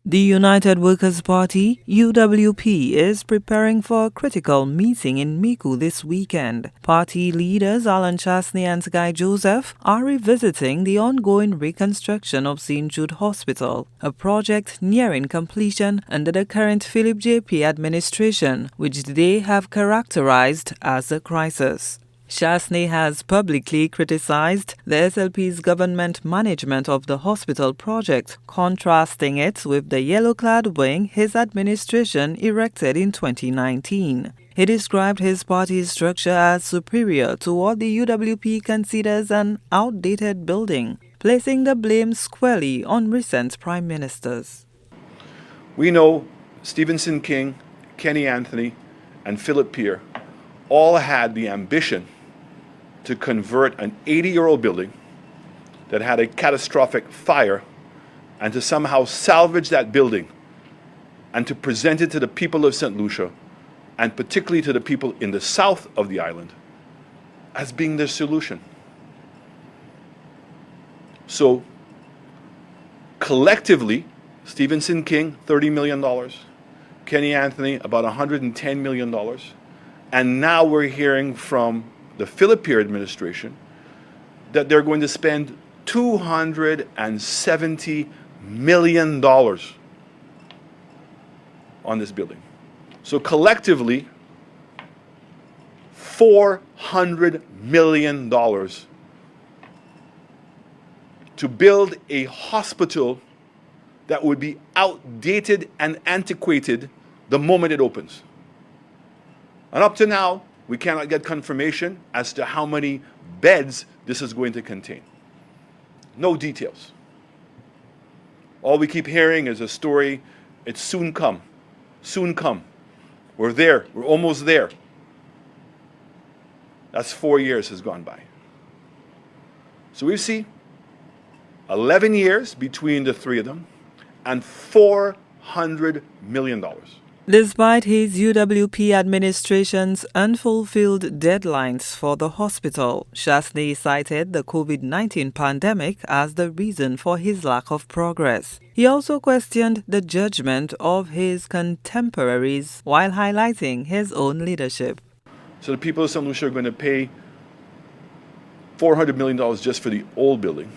The United Workers' Party, UWP, is preparing for a critical meeting in Micoud this weekend. Party leaders Alan Chasney and Guy Joseph are revisiting the ongoing reconstruction of St. Jude Hospital, a project nearing completion under the current Philip J.P. administration, which they have characterized as a crisis. Chasney has publicly criticized the SLP's government management of the hospital project, contrasting it with the yellow-clad wing his administration erected in 2019. He described his party's structure as superior to what the UWP considers an outdated building, placing the blame squarely on recent prime ministers. We know Stephenson King, Kenny Anthony, and Philip Pierre all had the ambition to convert an 80-year-old building that had a catastrophic fire and to somehow salvage that building and to present it to the people of St. Lucia, and particularly to the people in the south of the island, as being the solution. So collectively, Stephenson King, $30 million, Kenny Anthony, about $110 million, and now we're hearing from the Philip Pierre administration that they're going to spend $270 million on this building. So collectively, $400 million to build a hospital that would be outdated and antiquated the moment it opens. And up to now, we cannot get confirmation as to how many beds this is going to contain. No details. All we keep hearing is a story, it's soon come, soon come. We're there, we're almost there. That's 4 years has gone by. So we see 11 years between the three of them and $400 million. Despite his UWP administration's unfulfilled deadlines for the hospital, Chasney cited the COVID-19 pandemic as the reason for his lack of progress. He also questioned the judgment of his contemporaries while highlighting his own leadership. So the people of St. Lucia are going to pay $400 million just for the old building.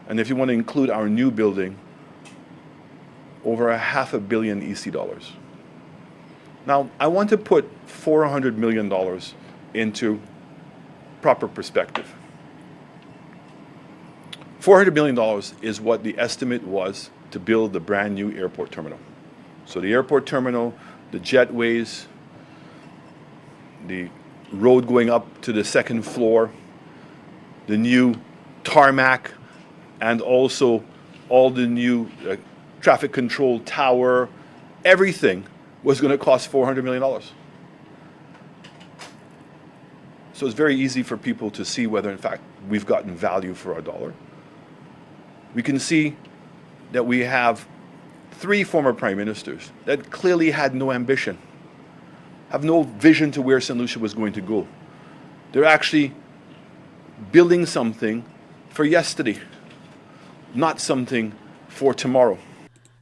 And if you want to include our new building, over $500 million EC dollars. Now, I want to put $400 million into proper perspective. $400 million is what the estimate was to build the brand new airport terminal. So the airport terminal, the jetways, the road going up to the second floor, the new tarmac, and also all the new traffic control tower, everything was going to cost $400 million. So it's very easy for people to see whether, in fact, we've gotten value for our dollar. We can see that we have 3 former prime ministers that clearly had no ambition, have no vision to where St. Lucia was going to go. They're actually building something for yesterday, not something for tomorrow.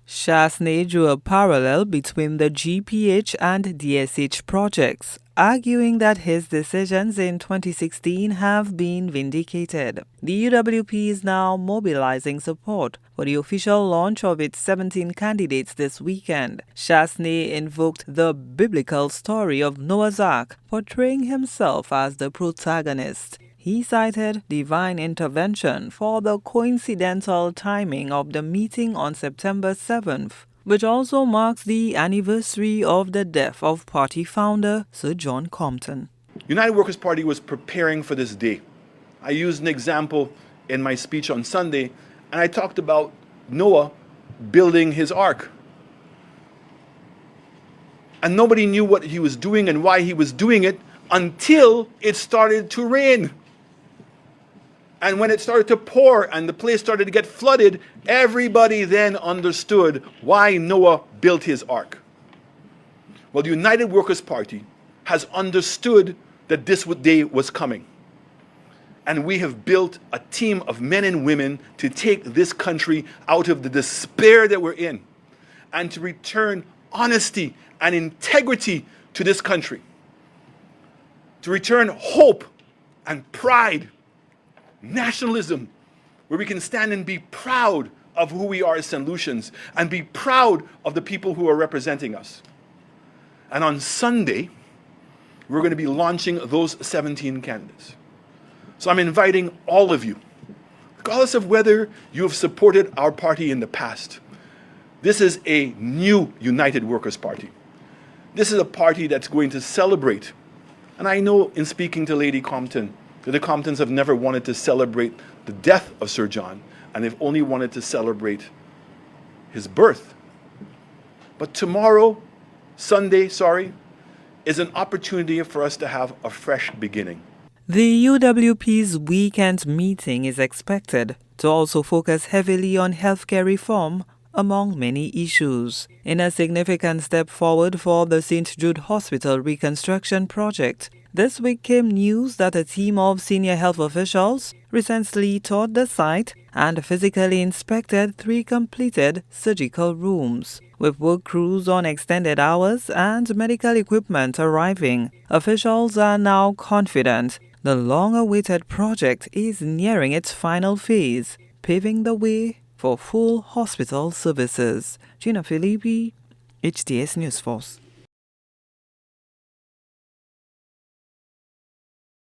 Chasney drew a parallel between the GPH and DSH projects, arguing that his decisions in 2016 have been vindicated. The UWP is now mobilizing support for the official launch of its 17 candidates this weekend. Chasney invoked the biblical story of Noah's Ark, portraying himself as the protagonist. He cited divine intervention for the coincidental timing of the meeting on September 7th, which also marks the anniversary of the death of party founder Sir John Compton. United Workers' Party was preparing for this day. I used an example in my speech on Sunday, and I talked about Noah building his ark. And nobody knew what he was doing and why he was doing it until it started to rain. And when it started to pour and the place started to get flooded, everybody then understood why Noah built his ark. Well, the United Workers' Party has understood that this day was coming. And we have built a team of men and women to take this country out of the despair that we're in and to return honesty and integrity to this country. To return hope and pride, nationalism, where we can stand and be proud of who we are as St. Lucians and be proud of the people who are representing us. And on Sunday, we're going to be launching those 17 candidates. So I'm inviting all of you, regardless of whether you have supported our party in the past. This is a new United Workers' Party. This is a party that's going to celebrate. And I know in speaking to Lady Compton, that the Comptons have never wanted to celebrate the death of Sir John, and they've only wanted to celebrate his birth. But tomorrow, Sunday, is an opportunity for us to have a fresh beginning. The UWP's weekend meeting is expected to also focus heavily on healthcare reform, among many issues. In a significant step forward for the St. Jude Hospital reconstruction project, this week came news that a team of senior health officials recently toured the site and physically inspected 3 completed surgical rooms. With work crews on extended hours and medical equipment arriving, officials are now confident the long-awaited project is nearing its final phase, paving the way for full hospital services. Gina Filippi, HTS News Force.